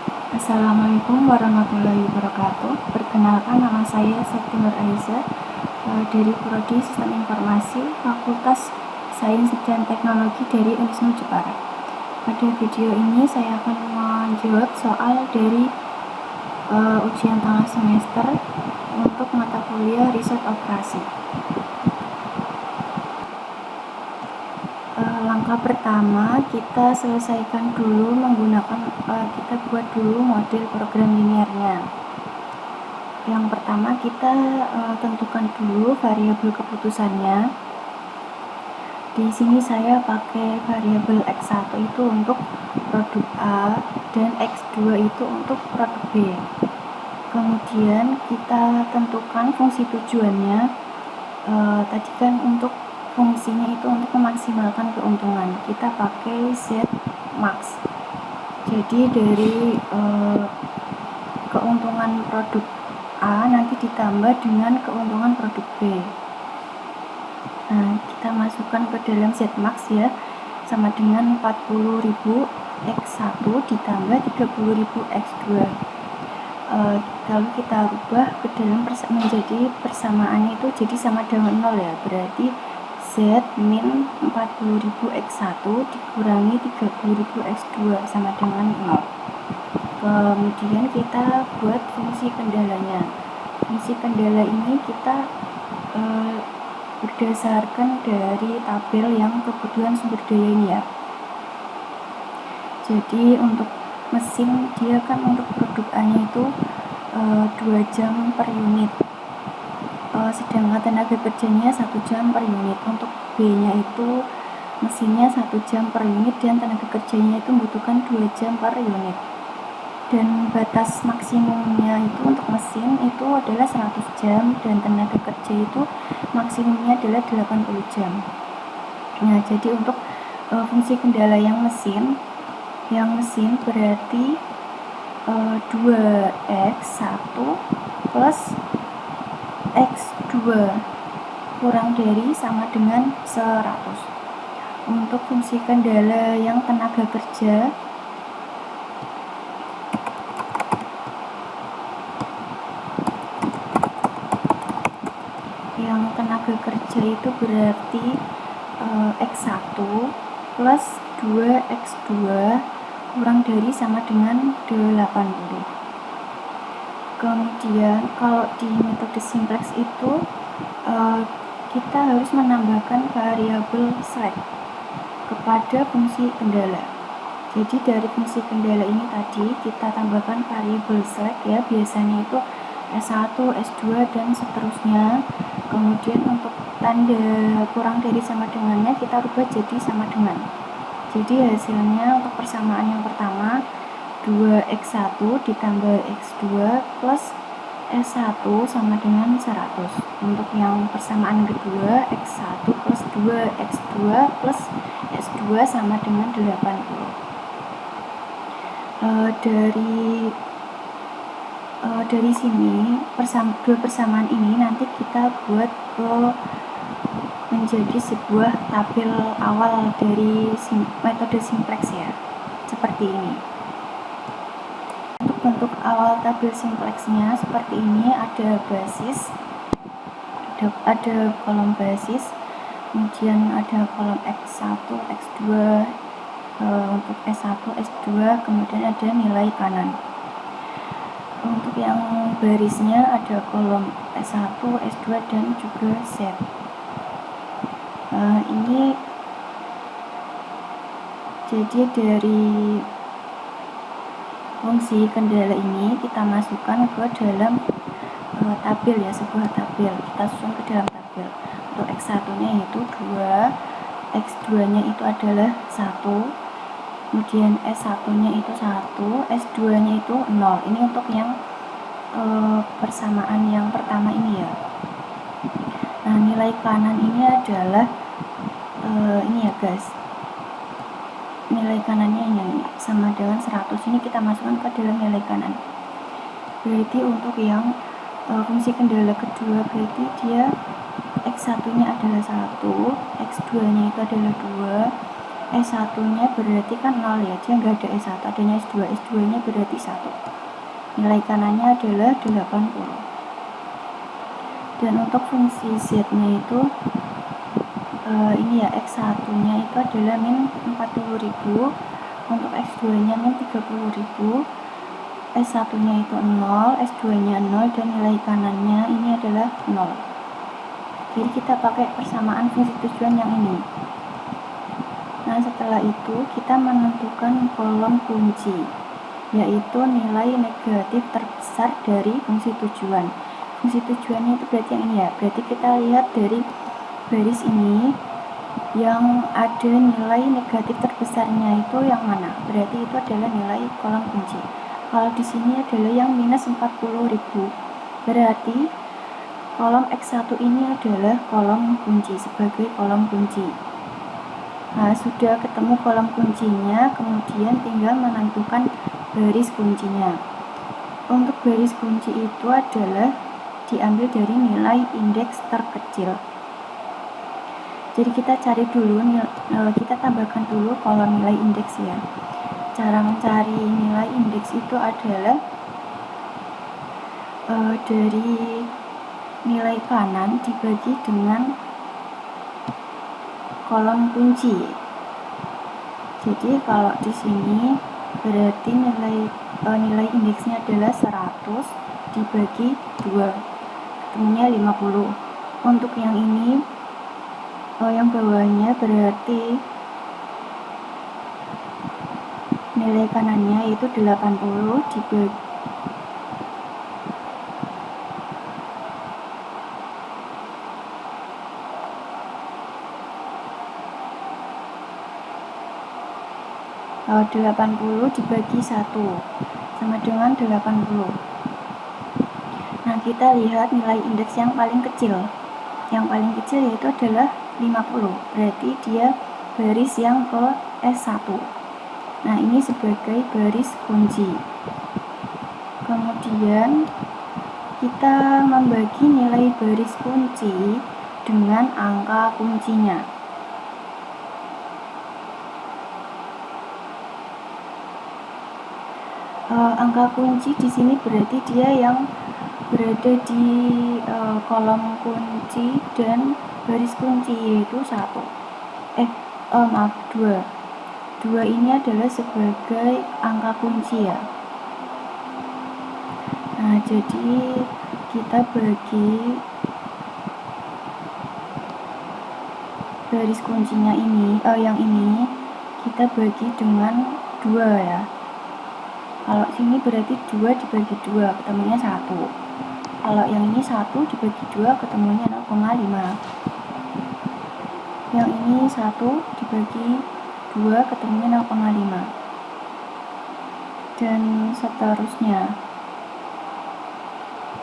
Assalamualaikum warahmatullahi wabarakatuh. Perkenalkan, nama saya Septi Nur Aiza dari Prodi Sistem Informasi Fakultas Sains dan Teknologi dari Unisnu Jepara. Pada video ini saya akan menjawab soal dari ujian tengah semester untuk mata kuliah riset operasi. Langkah pertama, kita selesaikan dulu menggunakan kita buat dulu model program linearnya. Yang pertama, kita tentukan dulu variabel keputusannya. Di sini saya pakai variabel X1 itu untuk produk A dan X2 itu untuk produk B. Kemudian kita tentukan fungsi tujuannya. Tadi kan untuk fungsinya itu untuk memaksimalkan keuntungan, kita pakai Z max. Jadi dari keuntungan produk A nanti ditambah dengan keuntungan produk B. Nah, kita masukkan ke dalam Z max ya, sama dengan 40.000 X1 ditambah 30.000 X2. Kalau kita rubah ke dalam menjadi persamaannya itu jadi sama dengan 0 ya, berarti Z min 40.000 X1 dikurangi 30.000 X2 sama dengan 0. Kemudian kita buat fungsi kendalanya. Fungsi kendala ini kita berdasarkan dari tabel yang kebutuhan sumber daya ini ya. Jadi untuk mesin dia kan untuk produk A-nya itu 2 jam per unit. Sedangkan tenaga kerjanya 1 jam per unit. Untuk B-nya itu mesinnya 1 jam per unit dan tenaga kerjanya itu membutuhkan 2 jam per unit. Dan batas maksimumnya itu untuk mesin itu adalah 100 jam dan tenaga kerja itu maksimumnya adalah 80 jam. Nah, jadi untuk fungsi kendala yang mesin berarti 2X1 plus X2 kurang dari sama dengan 100. Untuk fungsi kendala yang tenaga kerja itu berarti X1 plus 2X2 kurang dari sama dengan 80. Kemudian kalau di metode simplex itu kita harus menambahkan variabel slack kepada fungsi kendala. Jadi dari fungsi kendala ini tadi kita tambahkan variabel slack ya, biasanya itu S1, S2 dan seterusnya. Kemudian untuk tanda kurang dari sama dengannya kita rubah jadi sama dengan. Jadi hasilnya untuk persamaan yang pertama 2X1 ditambah X2 plus S1 sama dengan 100. Untuk yang persamaan kedua X1 plus 2X2 plus S2 sama dengan 80. Dari sini dua persamaan ini nanti kita buat menjadi sebuah tabel awal dari metode simplex ya, seperti ini. Untuk bentuk awal tabel simplexnya seperti ini, ada basis, ada kolom basis, kemudian ada kolom X1, X2, untuk S1, S2, kemudian ada nilai kanan. Untuk yang barisnya ada kolom S1, S2 dan juga Z. Ini jadi dari fungsi kendala ini kita masukkan ke dalam tabel ya, sebuah tabel. Kita susun ke dalam tabel. Untuk X1 nya yaitu 2, X2 nya itu adalah 1, kemudian S1 nya itu 1, S2 nya itu 0. Ini untuk yang persamaan yang pertama ini ya. Nah, nilai kanan ini adalah ini ya guys, nilai kanannya ini sama dengan 100. Ini kita masukkan ke dalam nilai kanan. Berarti untuk yang fungsi kendala kedua berarti dia X1 nya adalah 1, X2 nya itu adalah 2, S1 nya berarti kan 0 ya, dia nggak ada S1, adanya S2, S2 nya berarti 1. Nilai kanannya adalah 80. Dan untuk fungsi Z nya itu ini ya, X1 nya itu adalah min 40.000, untuk X2 nya min 30.000, S1 nya itu 0, S2 nya 0, dan nilai kanannya ini adalah 0. Jadi kita pakai persamaan fungsi tujuan yang ini. Nah, setelah itu kita menentukan kolom kunci, yaitu nilai negatif terbesar dari fungsi tujuan. Fungsi tujuannya itu berarti yang ini ya, berarti kita lihat dari baris ini yang ada nilai negatif terbesarnya itu yang mana, berarti itu adalah nilai kolom kunci. Kalau di sini adalah yang minus 40.000, berarti kolom X1 ini adalah kolom kunci, sebagai kolom kunci. Nah, sudah ketemu kolom kuncinya, kemudian tinggal menentukan baris kuncinya. Untuk baris kunci itu adalah diambil dari nilai indeks terkecil. Jadi kita cari dulu, kita tambahkan dulu kolom nilai indeks ya. Cara mencari nilai indeks itu adalah dari nilai kanan dibagi dengan kolom kunci. Jadi kalau di sini berarti nilai indeksnya adalah 100 dibagi 2, ketemunya 50. Untuk yang ini yang bawahnya berarti nilai kanannya itu 80 dibagi 80 dibagi 1 sama dengan 80. Nah, kita lihat nilai indeks yang paling kecil. Yang paling kecil yaitu adalah 50, berarti dia baris yang ke S1. Nah, ini sebagai baris kunci. Kemudian kita membagi nilai baris kunci dengan angka kuncinya. Angka kunci di sini berarti dia yang berada di kolom kunci dan baris kunci, yaitu 1. 2. 2 ini adalah sebagai angka kunci ya. Nah, jadi kita bagi baris kuncinya ini, yang ini kita bagi dengan 2 ya. Kalau sini berarti 2 dibagi 2 ketemunya 1. Kalau yang ini 1 dibagi 2 ketemunya 0,5. Yang ini 1 dibagi 2 ketemunya 0,5. Dan seterusnya.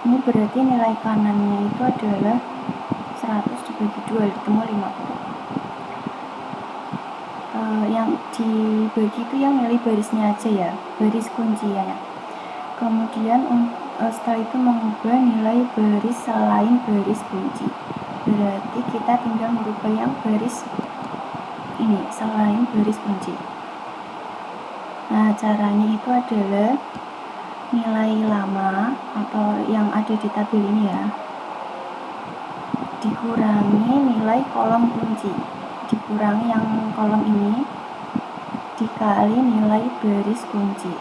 Ini berarti nilai kanannya itu adalah 100 dibagi 2 ketemu 50. Yang dibagi itu yang nilai barisnya aja ya, baris kuncinya. Kemudian setelah itu mengubah nilai baris selain baris kunci, berarti kita tinggal merubah yang baris ini selain baris kunci. Nah, caranya itu adalah nilai lama atau yang ada di tabel ini ya, dikurangi nilai kolom kunci, dikurangi yang kolom ini dikali nilai baris kunci.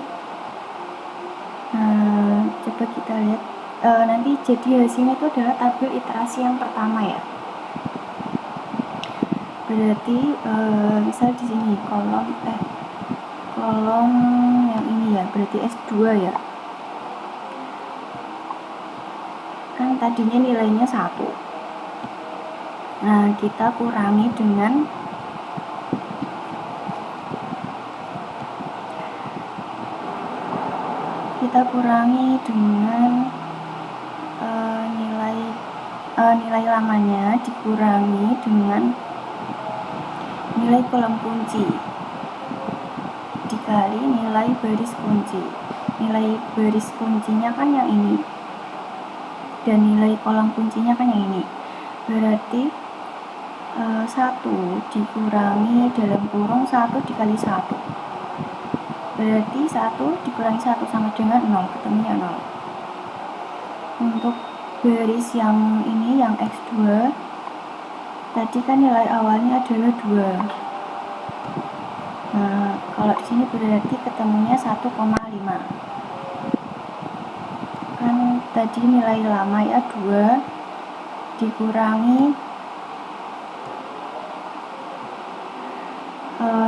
Nah, coba kita lihat nanti jadi hasilnya itu adalah tabel iterasi yang pertama ya. Berarti misal di sini kolom yang ini ya, berarti S2 ya. Kan tadinya nilainya 1. Nah, kita kurangi dengan nilai lamanya dikurangi dengan nilai kolom kunci dikali nilai baris kunci. Nilai baris kuncinya kan yang ini dan nilai kolom kuncinya kan yang ini. Berarti 1 dikurangi dalam kurung 1 dikali 1, berarti 1 dikurangi 1 sama dengan 0, ketemunya 0. Untuk baris yang ini, yang X2, tadi kan nilai awalnya adalah 2. Nah, kalau di sini berarti ketemunya 1,5. Kan tadi nilai lama ya 2 dikurangi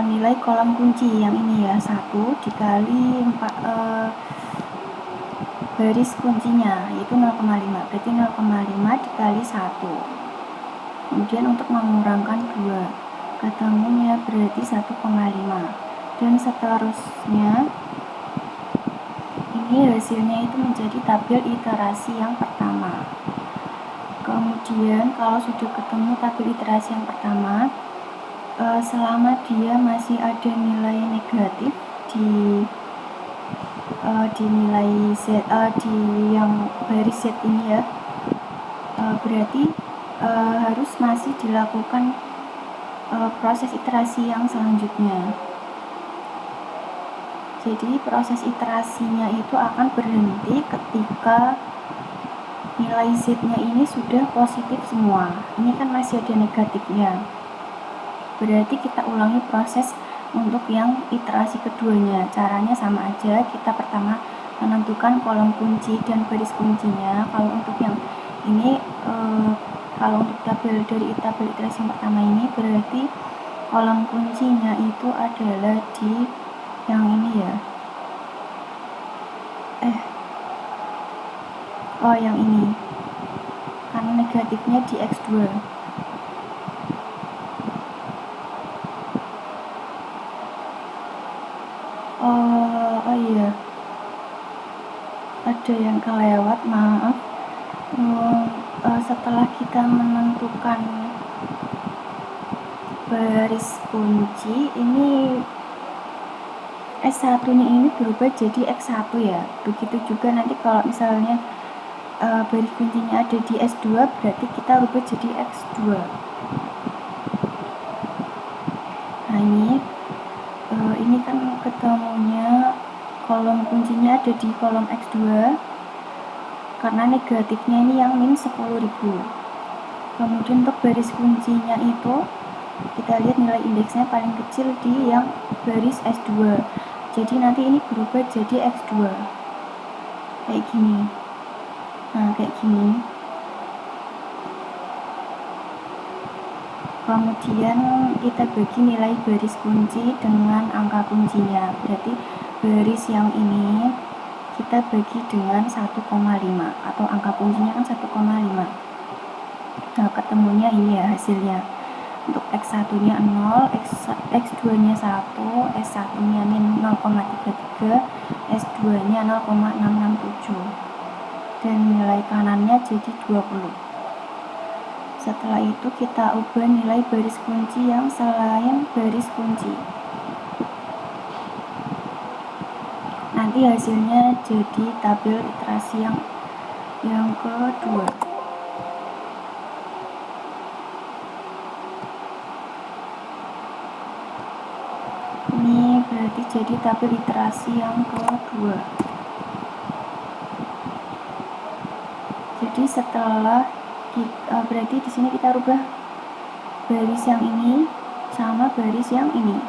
nilai kolom kunci yang ini ya, 1 dikali 4 baris kuncinya, yaitu 0,5, berarti 0,5 dikali 1. Kemudian untuk mengurangkan 2, ketemunya berarti 1,5, dan seterusnya. Ini hasilnya itu menjadi tabel iterasi yang pertama. Kemudian kalau sudah ketemu tabel iterasi yang pertama, selama dia masih ada nilai negatif di nilai Z, di yang baris Z ini ya, berarti harus masih dilakukan proses iterasi yang selanjutnya. Jadi proses iterasinya itu akan berhenti ketika nilai Z-nya ini sudah positif semua. Ini kan masih ada negatifnya, berarti kita ulangi proses untuk yang iterasi keduanya. Caranya sama aja, kita pertama menentukan kolom kunci dan baris kuncinya. Kalau untuk yang ini, kalau untuk tabel iterasi yang pertama ini, berarti kolom kuncinya itu adalah di yang ini ya, yang ini, karena negatifnya di X2. Iya, ada yang kelewat, maaf. Setelah kita menentukan baris kunci, ini S1 ini berubah jadi X1 ya. Begitu juga nanti kalau misalnya baris kuncinya ada di S2, berarti kita rubah jadi X2. Nah, ini kan ketemunya kolom kuncinya ada di kolom X2 karena negatifnya ini yang min 10.000. Kemudian untuk baris kuncinya itu kita lihat nilai indeksnya paling kecil di yang baris S2, jadi nanti ini berubah jadi X2 kayak gini. Nah, kayak gini. Kemudian kita bagi nilai baris kunci dengan angka kuncinya, berarti baris yang ini kita bagi dengan 1,5, atau angka kuncinya kan 1,5. Nah, ketemunya ini ya hasilnya. Untuk X1 nya 0, X2 nya 1, S1 nya min 0,33, S2 nya 0,667, dan nilai kanannya jadi 20. Setelah itu kita ubah nilai baris kunci yang selain baris kunci. Nanti hasilnya jadi tabel iterasi yang kedua. Ini berarti jadi tabel iterasi yang kedua. Jadi setelah kita, berarti di sini kita rubah baris yang ini sama baris yang ini.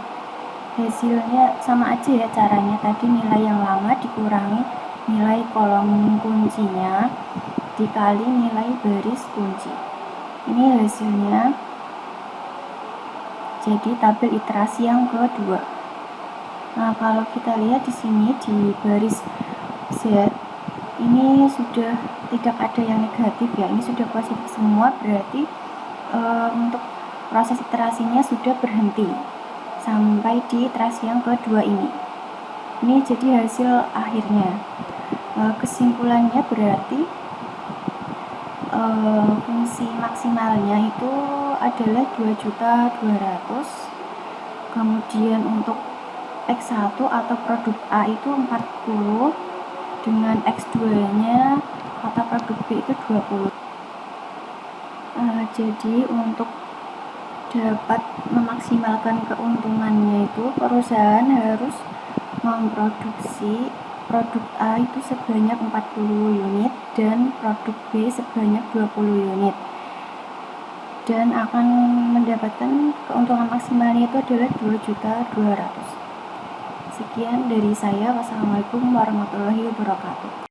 Hasilnya sama aja ya caranya. Tadi nilai yang lama dikurangi nilai kolom kuncinya dikali nilai baris kunci. Ini hasilnya jadi tabel iterasi yang kedua. Nah, kalau kita lihat di sini di baris Z ini sudah tidak ada yang negatif ya, ini sudah positif semua, berarti untuk proses iterasinya sudah berhenti sampai di iterasi yang kedua ini. Ini jadi hasil akhirnya. Kesimpulannya berarti fungsi maksimalnya itu adalah 2.200.000. Kemudian untuk X1 atau produk A itu 40, dengan X2 nya atau produk B itu 20. Jadi untuk dapat memaksimalkan keuntungannya itu perusahaan harus memproduksi produk A itu sebanyak 40 unit dan produk B sebanyak 20 unit, dan akan mendapatkan keuntungan maksimalnya itu adalah 2.200.000. Sekian dari saya. Wassalamualaikum warahmatullahi wabarakatuh.